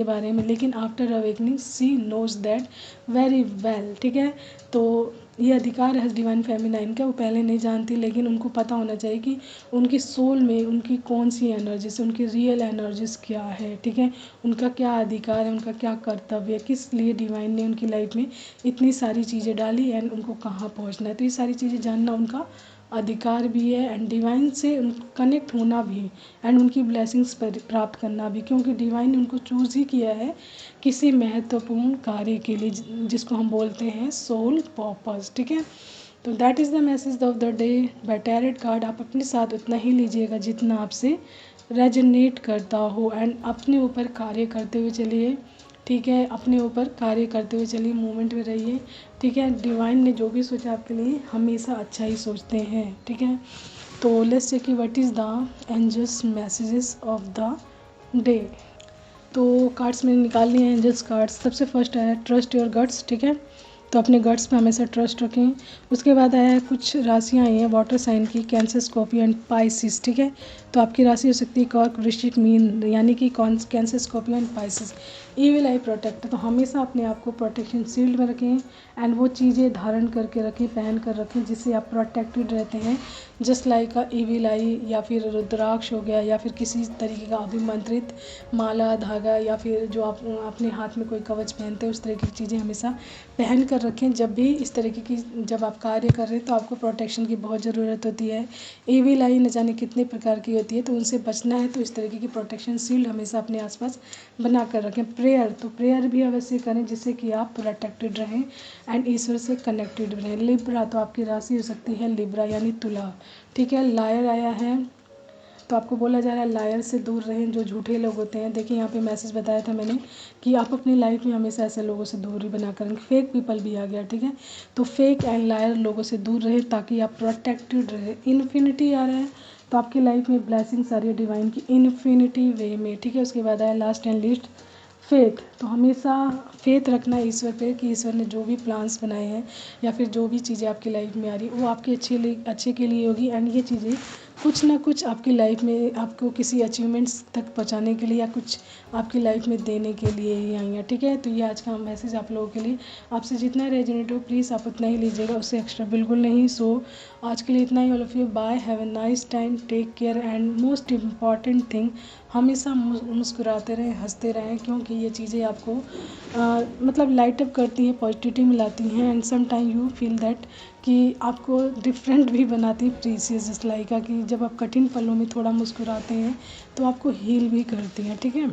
के बारे में, लेकिन after awakening she knows that very well. ठीक है, तो ये अधिकार है डिवाइन फेमिनाइन का, वो पहले नहीं जानती, लेकिन उनको पता होना चाहिए कि उनकी सोल में उनकी कौन सी एनर्जीज, उनकी रियल एनर्जीज क्या है। ठीक है, उनका क्या अधिकार है, उनका क्या कर्तव्य है, किस लिए डिवाइन ने उनकी लाइफ में इतनी सारी चीज़ें डाली एंड उनको कहाँ पहुँचना है। तो ये सारी चीज़ें जानना उनका अधिकार भी है एंड डिवाइन से कनेक्ट होना भी एंड उनकी ब्लेसिंग्स प्राप्त करना भी, क्योंकि डिवाइन ने उनको चूज़ ही किया है किसी महत्वपूर्ण कार्य के लिए, जिसको हम बोलते हैं सोल पर्पस। ठीक है, तो that is the message of the day by tarot card. आप अपने साथ उतना ही लीजिएगा जितना आपसे रेजोनेट करता हो एंड अपने ऊपर कार्य करते हुए चलिए। ठीक है, अपने ऊपर कार्य करते हुए चलिए, मूवमेंट में रहिए। ठीक है, डिवाइन ने जो भी सोचा आपके लिए हमेशा अच्छा ही सोचते हैं। ठीक है, तो लेट्स चेक कि what is the angels messages of the day. तो कार्ड्स मैंने निकाल लिए हैं एंजल्स कार्ड्स। सबसे फर्स्ट आया ट्रस्ट योर गट्स। ठीक है, तो अपने गट्स पे हमेशा ट्रस्ट रखें। उसके बाद आया है कुछ राशियाँ आई हैं वाटर साइन की, कैंसर, स्कॉर्पियो एंड पाइसिस। ठीक है, तो आपकी राशि हो सकती है कर्क, वृश्चिक, मीन, यानी कि cancer, Scorpio and Pisces. Evil I protect, तो हमेशा अपने आप को प्रोटेक्शन शील्ड में रखें एंड वो चीज़ें धारण करके रखें, पहन कर रखें जिससे आप प्रोटेक्टेड रहते हैं। जस्ट लाइक अ ईविल आई, या फिर रुद्राक्ष हो गया, या फिर किसी तरीके का अभिमंत्रित माला, धागा, या फिर जो आप अपने हाथ में कोई कवच पहनते हैं, उस तरह की चीज़ें हमेशा पहन कर रखें। जब भी इस तरीके की जब आप कार्य कर रहे हैं तो आपको प्रोटेक्शन की बहुत ज़रूरत होती है। ईविल आई न जाने कितने प्रकार की होती है, तो उनसे बचना है तो इस तरीके की प्रोटेक्शन शील्ड हमेशा अपने आसपास बना कर रखें। प्रेयर, तो प्रेयर भी अवश्य करें जिससे कि आप प्रोटेक्टेड रहें एंड ईश्वर से कनेक्टेड रहें। लिब्रा, तो आपकी राशि हो सकती है लिब्रा यानी तुला। ठीक है, लायर आया है, तो आपको बोला जा रहा है लायर से दूर रहें, जो झूठे लोग होते हैं। देखिए यहाँ पे मैसेज बताया था मैंने कि आप अपनी लाइफ में हमेशा ऐसे लोगों से दूरी बना कर, फेक पीपल भी आ गया। ठीक है, तो फेक एंड लायर लोगों से दूर रहे ताकि आप प्रोटेक्टेड रहे। इन्फिनिटी आ रहा है, तो आपकी लाइफ में ब्लेसिंग्स आ रही है डिवाइन की इन्फिनिटी वे में। ठीक है, उसके बाद आया लास्ट एंड लिस्ट फेथ, तो हमेशा फेथ रखना ईश्वर पे कि ईश्वर ने जो भी प्लान्स बनाए हैं या फिर जो भी चीज़ें आपकी लाइफ में आ रही वो आपके अच्छे के लिए होगी एंड ये चीज़ें कुछ ना कुछ आपकी लाइफ में आपको किसी अचीवमेंट्स तक पहुंचाने के लिए या कुछ आपकी लाइफ में देने के लिए ही आई हैं। ठीक है, तो ये आज का मैसेज आप लोगों के लिए। आपसे जितना रेजोनेट हो प्लीज़ आप उतना ही लीजिएगा, उससे एक्स्ट्रा बिल्कुल नहीं। सो आज के लिए इतना ही। All of you bye, have a nice time, take care and most important thing, हमेशा मुस्कुराते रहें, हंसते रहें, क्योंकि ये चीज़ें आपको मतलब लाइट अप करती हैं, पॉजिटिविटी मिलाती हैं and some time you feel that कि आपको डिफरेंट भी बनाती है प्रीसियस, जस्ट लाइक कि जब आप कठिन पलों में थोड़ा मुस्कुराते हैं तो आपको हील भी करती हैं। ठीक है।